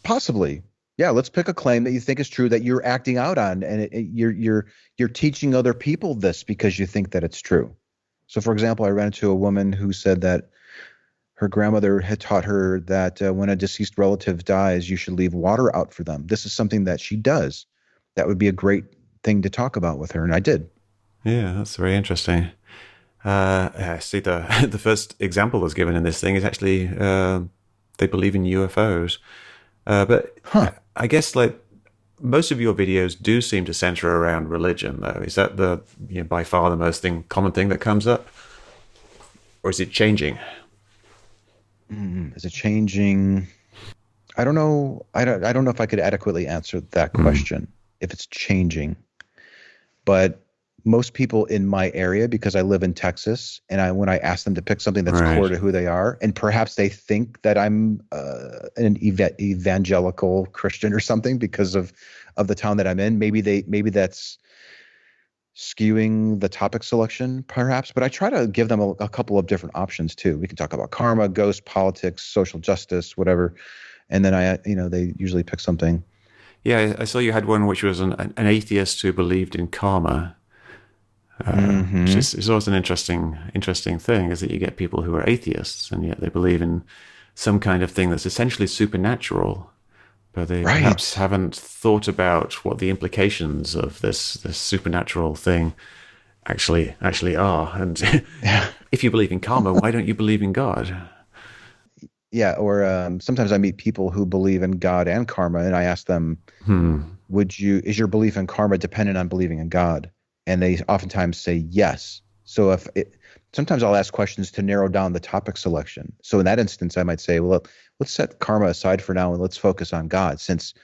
possibly. Yeah, let's pick a claim that you think is true that you're acting out on, and you're teaching other people this because you think that it's true. So, for example, I ran into a woman who said that her grandmother had taught her that when a deceased relative dies, you should leave water out for them. This is something that she does. That would be a great thing to talk about with her, and I did. Yeah, that's very interesting. I see the the first example that's given in this thing is actually they believe in UFOs. But Huh. I guess like most of your videos do seem to center around religion, though. Is that the by far the most common thing that comes up, or is it changing? Is it changing? I don't know. I don't know if I could adequately answer that Hmm. question if it's changing. But most people in my area, because I live in Texas, and when I ask them to pick something that's Right. core to who they are, and perhaps they think that I'm an evangelical Christian or something because of the town that I'm in. Maybe that's skewing the topic selection, perhaps. But I try to give them a couple of different options too. We can talk about karma, ghost, politics, social justice, whatever, and then they usually pick something. Yeah, I saw you had one which was an atheist who believed in karma. Which Hmm. is always an interesting thing, is that you get people who are atheists and yet they believe in some kind of thing that's essentially supernatural, but they perhaps Right. haven't thought about what the implications of this supernatural thing actually are. And Yeah. if you believe in karma, why don't you believe in God? Yeah, or sometimes I meet people who believe in God and karma, and I ask them, Hmm. is your belief in karma dependent on believing in God? And they oftentimes say yes. So sometimes I'll ask questions to narrow down the topic selection. So in that instance, I might say, well, let's set karma aside for now and let's focus on God. Since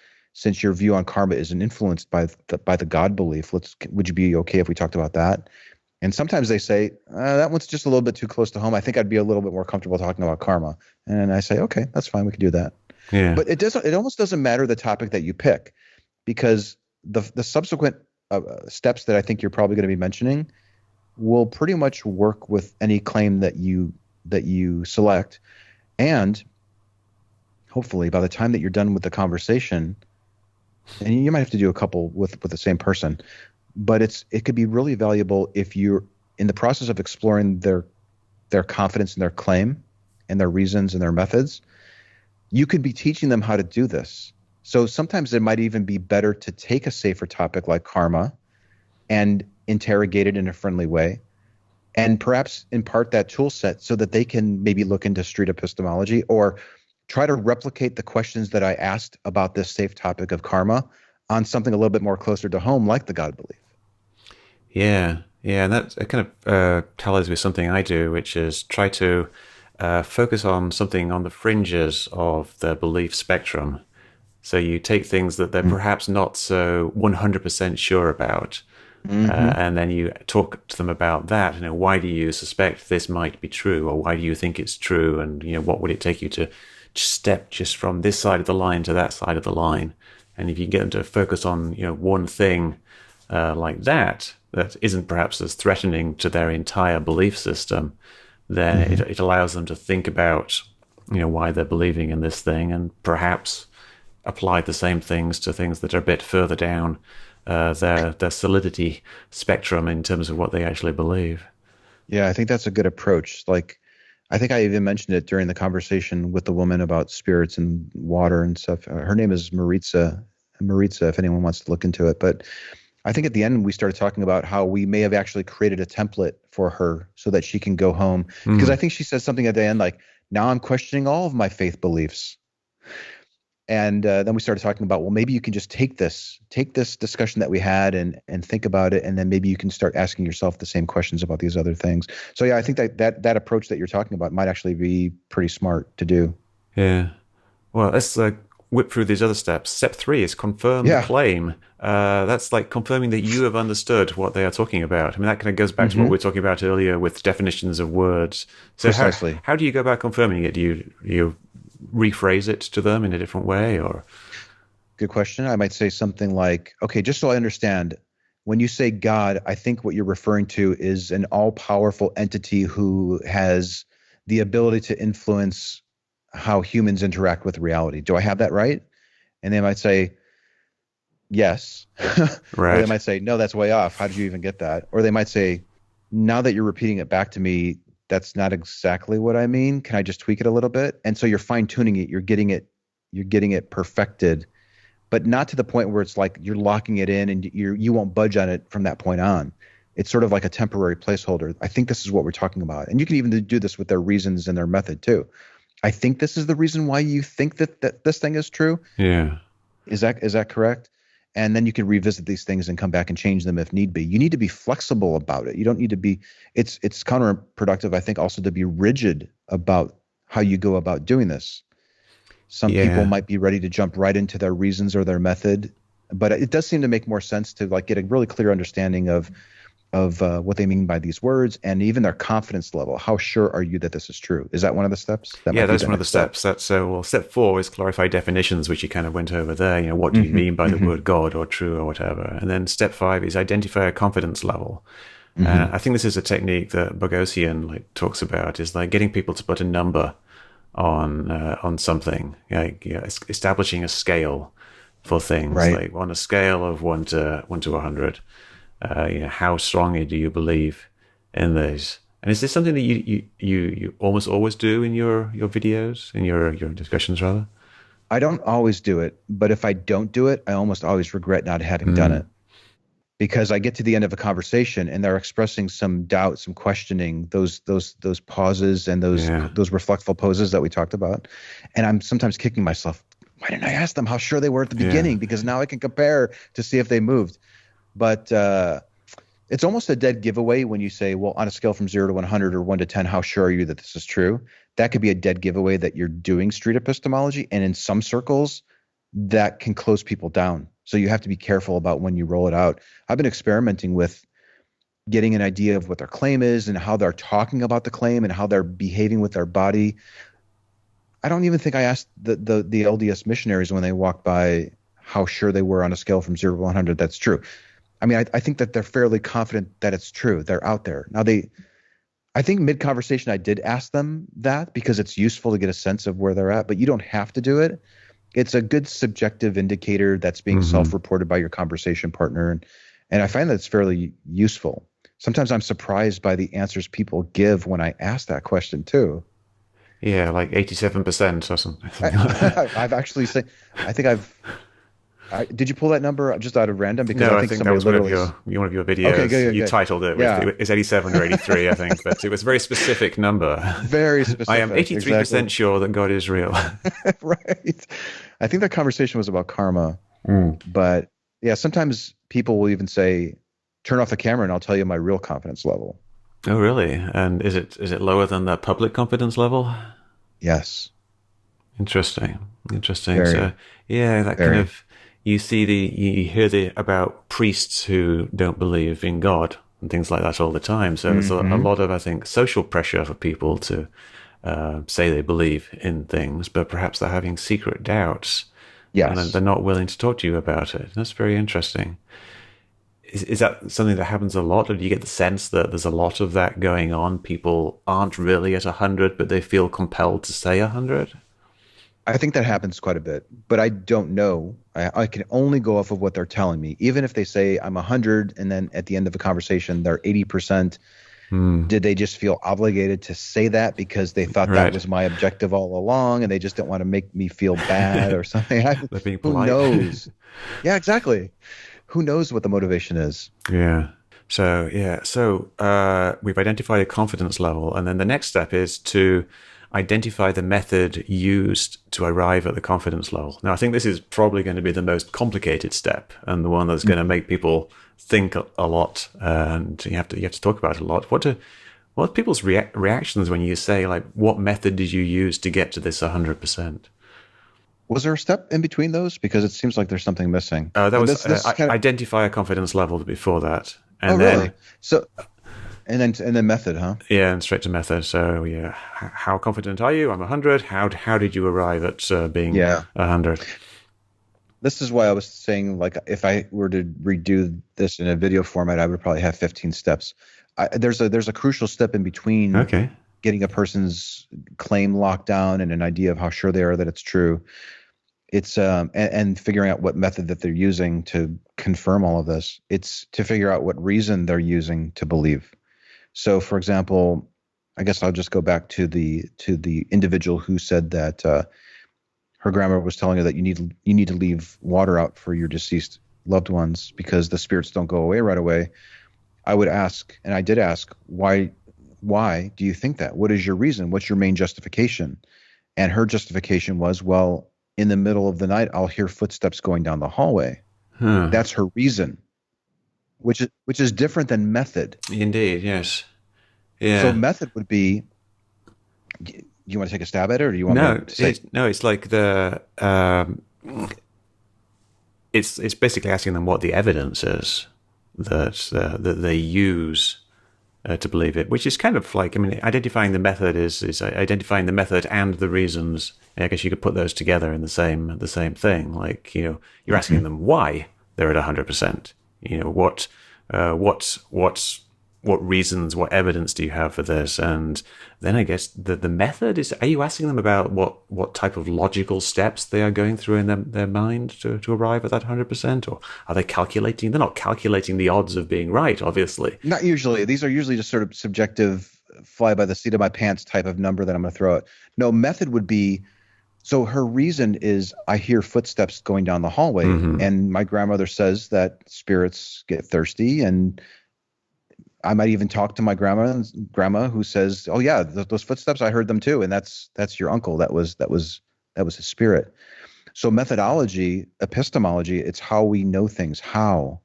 your view on karma isn't influenced by the God belief, would you be okay if we talked about that? And sometimes they say, that one's just a little bit too close to home. I think I'd be a little bit more comfortable talking about karma. And I say, okay, that's fine. We can do that. Yeah. But it almost doesn't matter the topic that you pick because the subsequent steps that I think you're probably going to be mentioning will pretty much work with any claim that you select. And hopefully by the time that you're done with the conversation, and you might have to do a couple with the same person, but it could be really valuable if you're in the process of exploring their confidence in their claim and their reasons and their methods. You could be teaching them how to do this. So sometimes it might even be better to take a safer topic like karma and interrogate it in a friendly way and perhaps impart that tool set so that they can maybe look into street epistemology or try to replicate the questions that I asked about this safe topic of karma on something a little bit more closer to home, like the God belief. Yeah, yeah, and that it kind of tallies with something I do, which is try to focus on something on the fringes of the belief spectrum. So you take things that they're perhaps not so 100% sure about, Mm-hmm. and then you talk to them about that. Why do you suspect this might be true, or why do you think it's true, and what would it take you step just from this side of the line to that side of the line. And if you get them to focus on, one thing like that isn't perhaps as threatening to their entire belief system, then it allows them to think about, why they're believing in this thing, and perhaps apply the same things to things that are a bit further down their solidity spectrum in terms of what they actually believe. Yeah, I think that's a good approach. Like, I think I even mentioned it during the conversation with the woman about spirits and water and stuff. Her name is Maritza. Maritza, if anyone wants to look into it. But I think at the end we started talking about how we may have actually created a template for her so that she can go home. Because I think she says something at the end like, now I'm questioning all of my faith beliefs. And then we started talking about, well, maybe you can just take this discussion that we had and think about it, and then maybe you can start asking yourself the same questions about these other things. So yeah, I think that approach that you're talking about might actually be pretty smart to do. Yeah. Well, let's whip through these other steps. Step 3 is confirm the claim. That's like confirming that you have understood what they are talking about. I mean, that kind of goes back to what we were talking about earlier with definitions of words. So Precisely. How do you go about confirming it? Do you rephrase it to them in a different way, or? Good question. I might say something like, okay, just so I understand, when you say God, I think what you're referring to is an all-powerful entity who has the ability to influence how humans interact with reality. Do I have that right? And they might say, yes. Right. Or they might say, no, that's way off. How did you even get that? Or they might say, now that you're repeating it back to me, that's not exactly what I mean. Can I just tweak it a little bit? And so you're fine tuning it. You're getting it perfected, but not to the point where it's like you're locking it in and you won't budge on it from that point on. It's sort of like a temporary placeholder. I think this is what we're talking about. And you can even do this with their reasons and their method too. I think this is the reason why you think that this thing is true. Yeah. Is that correct? And then you can revisit these things and come back and change them if need be. You need to be flexible about it. You don't need to be, it's counterproductive, I think, also to be rigid about how you go about doing this. Some people might be ready to jump right into their reasons or their method, but it does seem to make more sense to like get a really clear understanding of what they mean by these words and even their confidence level. How sure are you that this is true? Is that one of the steps? That's one of the steps. Step 4 is clarify definitions, which you kind of went over there. What do you mean by the word God or true or whatever? And then step 5 is identify a confidence level. I think this is a technique that Boghossian talks about, is like getting people to put a number on something, establishing a scale for things, right. Like on a scale of 1 to 100. How strongly do you believe in these? And is this something that you almost always do in your videos, in your discussions rather? I don't always do it, but if I don't do it, I almost always regret not having done it, because I get to the end of a conversation and they're expressing some doubt, some questioning, those pauses and those reflectful poses that we talked about, and I'm sometimes kicking myself. Why didn't I ask them how sure they were at the beginning? Because now I can compare to see if they moved. But it's almost a dead giveaway when you say, well, on a scale from 0 to 100 or 1 to 10, how sure are you that this is true? That could be a dead giveaway that you're doing street epistemology. And in some circles, that can close people down. So you have to be careful about when you roll it out. I've been experimenting with getting an idea of what their claim is and how they're talking about the claim and how they're behaving with their body. I don't even think I asked the LDS missionaries when they walked by how sure they were on a scale from 0 to 100 that's true. I mean, I think that they're fairly confident that it's true. They're out there. Now, I think mid-conversation I did ask them that because it's useful to get a sense of where they're at, but you don't have to do it. It's a good subjective indicator that's being self-reported by your conversation partner. And I find that it's fairly useful. Sometimes I'm surprised by the answers people give when I ask that question too. Yeah, like 87% or something. I've actually said, did you pull that number just out of random? Because no, I think that was one of your videos. Okay, good. You titled it with it's 87 or 83, I think, but it was a very specific number. Very specific. I am 83% sure that God is real. Right. I think that conversation was about karma. But yeah, sometimes people will even say, turn off the camera and I'll tell you my real confidence level. Oh, really? And is it lower than the public confidence level? Yes. Interesting. Very, so yeah, that kind of, you hear about priests who don't believe in God and things like that all the time. So there's a lot of, I think, social pressure for people to say they believe in things, but perhaps they're having secret doubts and they're Yes. not willing to talk to you about it. That's very interesting. Is that something that happens a lot, or do you get the sense that there's a lot of that going on? People aren't really at 100, but they feel compelled to say 100? I think that happens quite a bit, but I don't know. I can only go off of what they're telling me. Even if they say I'm 100 and then at the end of a conversation they're 80%, did they just feel obligated to say that because they thought that Right. was my objective all along and they just don't want to make me feel bad or something? They're being Who polite. knows? Yeah, exactly. Who knows what the motivation is? Yeah. We've identified a confidence level, and then the next step is to identify the method used to arrive at the confidence level. Now, I think this is probably going to be the most complicated step, and the one that's going to make people think a lot, and you have to talk about it a lot. What are people's reactions when you say, like, what method did you use to get to this 100%? Was there a step in between those? Because it seems like there's something missing. That And was this kind of, identify a confidence level before that, oh, and really? then So, and then method, huh? yeah, and straight to method. So yeah, how confident are you? I'm 100. How did you arrive at being Yeah. 100? This is why I was saying, like, if I were to redo this in a video format, I would probably have 15 steps. There's a crucial step in between Okay. getting a person's claim locked down and an idea of how sure they are that it's true. It's and figuring out what method that they're using to confirm all of this. It's to figure out what reason they're using to believe. So, for example, I guess I'll just go back to the individual who said that her grandma was telling her that you need to leave water out for your deceased loved ones because the spirits don't go away right away. I would ask, and I did ask, why do you think that? What is your reason? What's your main justification? And her justification was, well, in the middle of the night, I'll hear footsteps going down the hallway. Huh. That's her reason, which is different than method. Indeed. Yes. So Yeah. method would be, you want to take a stab at it, or do you want me No. to say? It's like it's basically asking them what the evidence is that they use to believe it, which is kind of like, I mean, identifying the method is identifying the method and the reasons. I guess you could put those together in the same thing. Like, you're asking them why they're at 100%. What reasons, what evidence do you have for this? And then I guess the method is, are you asking them about what type of logical steps they are going through in their mind to arrive at that 100%? Or are they calculating? They're not calculating the odds of being right, obviously. Not usually. These are usually just sort of subjective, fly by the seat of my pants type of number that I'm going to throw out. No, method would be, so her reason is I hear footsteps going down the hallway, and my grandmother says that spirits get thirsty, and I might even talk to my grandma who says, "Oh yeah, those footsteps, I heard them too, and that's your uncle. That was his spirit." So methodology, epistemology, it's how we know things. How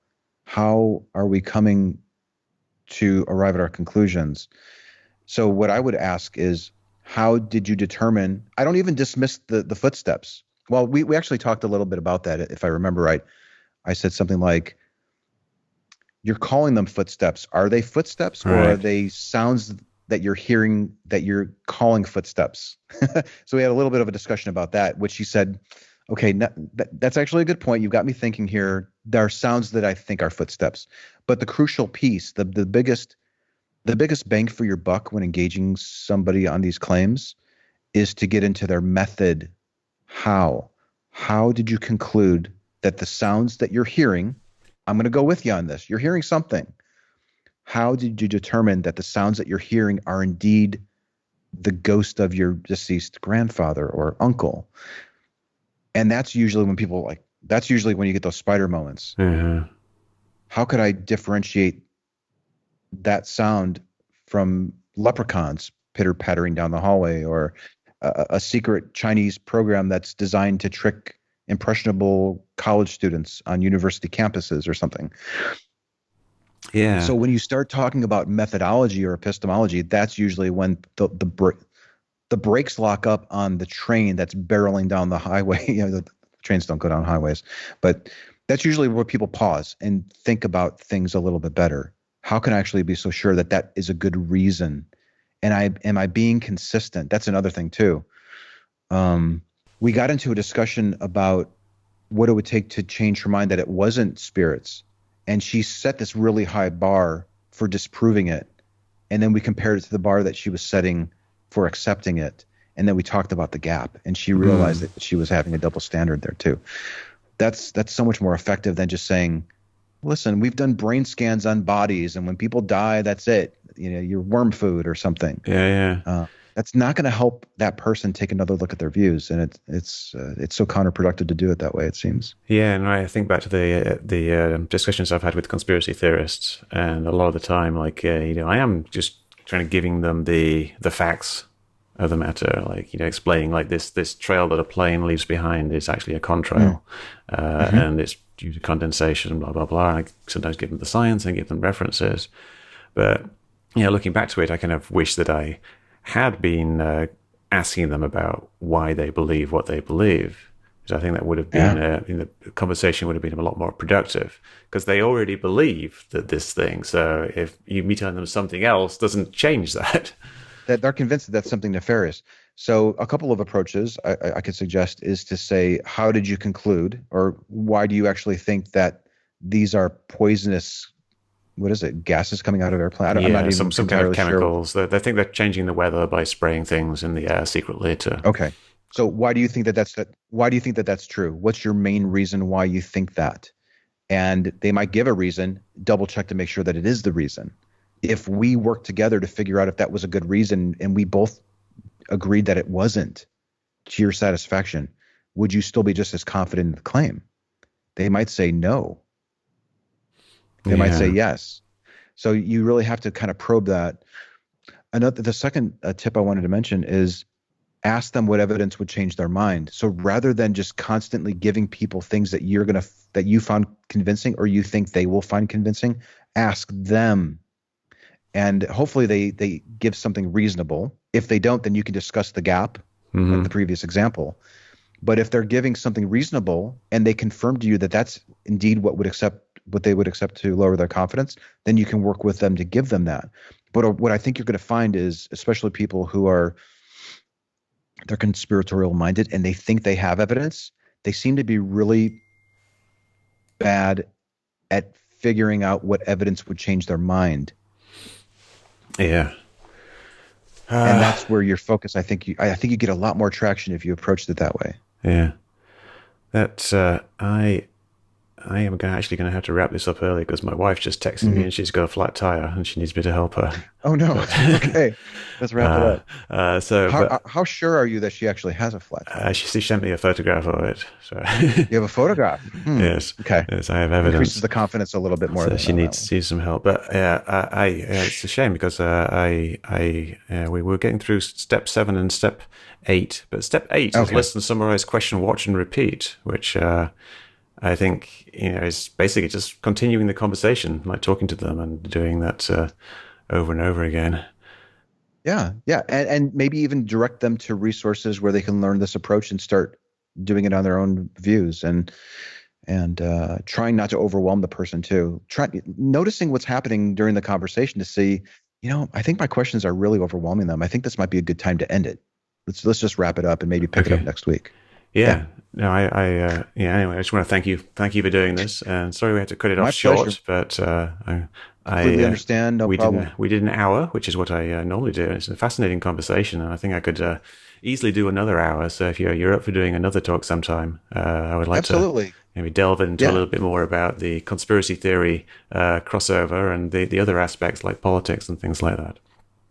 are we coming to arrive at our conclusions? So what I would ask is, how did you determine? I don't even dismiss the footsteps. Well, we actually talked a little bit about that, if I remember right. I said something like, you're calling them footsteps. Are they footsteps, or are Right. they sounds that you're hearing that you're calling footsteps? So we had a little bit of a discussion about that, which she said, okay, that's actually a good point. You've got me thinking here. There are sounds that I think are footsteps. But the crucial piece, the biggest bang for your buck when engaging somebody on these claims is to get into their method. How did you conclude that the sounds that you're hearing, I'm going to go with you on this, you're hearing something. How did you determine that the sounds that you're hearing are indeed the ghost of your deceased grandfather or uncle? And that's usually when you get those spider moments. Uh-huh. How could I differentiate that sound from leprechauns pitter pattering down the hallway, or a secret Chinese program that's designed to trick impressionable college students on university campuses or something? Yeah. So when you start talking about methodology or epistemology, that's usually when the brakes lock up on the train that's barreling down the highway. The trains don't go down highways, but that's usually where people pause and think about things a little bit better. How can I actually be so sure that that is a good reason? And am I being consistent? That's another thing too. We got into a discussion about what it would take to change her mind that it wasn't spirits. And she set this really high bar for disproving it. And then we compared it to the bar that she was setting for accepting it. And then we talked about the gap, and she realized that she was having a double standard there too. That's so much more effective than just saying, listen, we've done brain scans on bodies, and when people die, that's it. You're worm food or something. Yeah. That's not going to help that person take another look at their views, and it's so counterproductive to do it that way, it seems. Yeah, and I think back to the discussions I've had with conspiracy theorists, and a lot of the time, like I am just trying to giving them the facts of the matter, like explaining like this trail that a plane leaves behind is actually a contrail, and it's due to condensation, blah blah blah. And I sometimes give them the science and give them references, but looking back to it, I kind of wish that I had been asking them about why they believe what they believe. Because I think that would have been the conversation would have been a lot more productive, because they already believe that this thing. So if me telling them something else doesn't change that. That they're convinced that that's something nefarious. So a couple of approaches I could suggest is to say, how did you conclude, or why do you actually think that these are poisonous? What is it? Gases coming out of airplanes? I'm not even some kind of chemicals. Sure. They think they're changing the weather by spraying things in the air secretly. Okay. So why do you think why do you think that that's true? What's your main reason why you think that? And they might give a reason. Double check to make sure that it is the reason. If we work together to figure out if that was a good reason, and we both agreed that it wasn't to your satisfaction, would you still be just as confident in the claim? They might say no. They might say yes. So you really have to kind of probe that. The second tip I wanted to mention is ask them what evidence would change their mind. So rather than just constantly giving people things that that you found convincing, or you think they will find convincing, ask them. And hopefully they give something reasonable. If they don't, then you can discuss the gap, like the previous example. But if they're giving something reasonable and they confirm to you that that's indeed what they would accept to lower their confidence, then you can work with them to give them that. But what I think you're going to find is, especially people who they're conspiratorial minded and they think they have evidence, they seem to be really bad at figuring out what evidence would change their mind. Yeah. And that's where your focus, I think you get a lot more traction if you approached it that way. Yeah. That's I am actually going to have to wrap this up early, because my wife just texted me and she's got a flat tire and she needs me to help her. Oh no! Okay, let's wrap it up. How sure are you that she actually has a flat tire? She sent me a photograph of it. So you have a photograph? Yes. Okay. Yes, I have evidence. Increases the confidence a little bit more. So she needs to see some help. But it's a shame, because we were getting through step 7 and step 8, but step 8 is listen, summarize, question, watch, and repeat, which. I think is basically just continuing the conversation, like talking to them and doing that over and over again. Yeah, and maybe even direct them to resources where they can learn this approach and start doing it on their own views, and trying not to overwhelm the person too. Noticing what's happening during the conversation to see, I think my questions are really overwhelming them. I think this might be a good time to end it. Let's just wrap it up and maybe pick it up next week. Yeah. No, anyway, I just want to thank you for doing this, and sorry we had to cut it off short, but I completely understand. No problem. We did an hour, which is what I normally do. It's a fascinating conversation, and I think I could easily do another hour. So if you're up for doing another talk sometime, I would like to maybe delve into a little bit more about the conspiracy theory crossover and the other aspects like politics and things like that.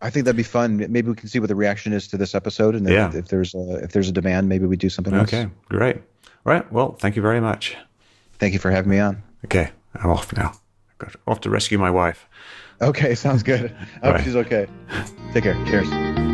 I think that'd be fun. Maybe we can see what the reaction is to this episode, and then if there's a demand, maybe we do something else. Okay, great. All right. Well, thank you very much. Thank you for having me on. Okay, I'm off now. I've got off to rescue my wife. Okay, sounds good. I hope she's okay. Take care. Cheers.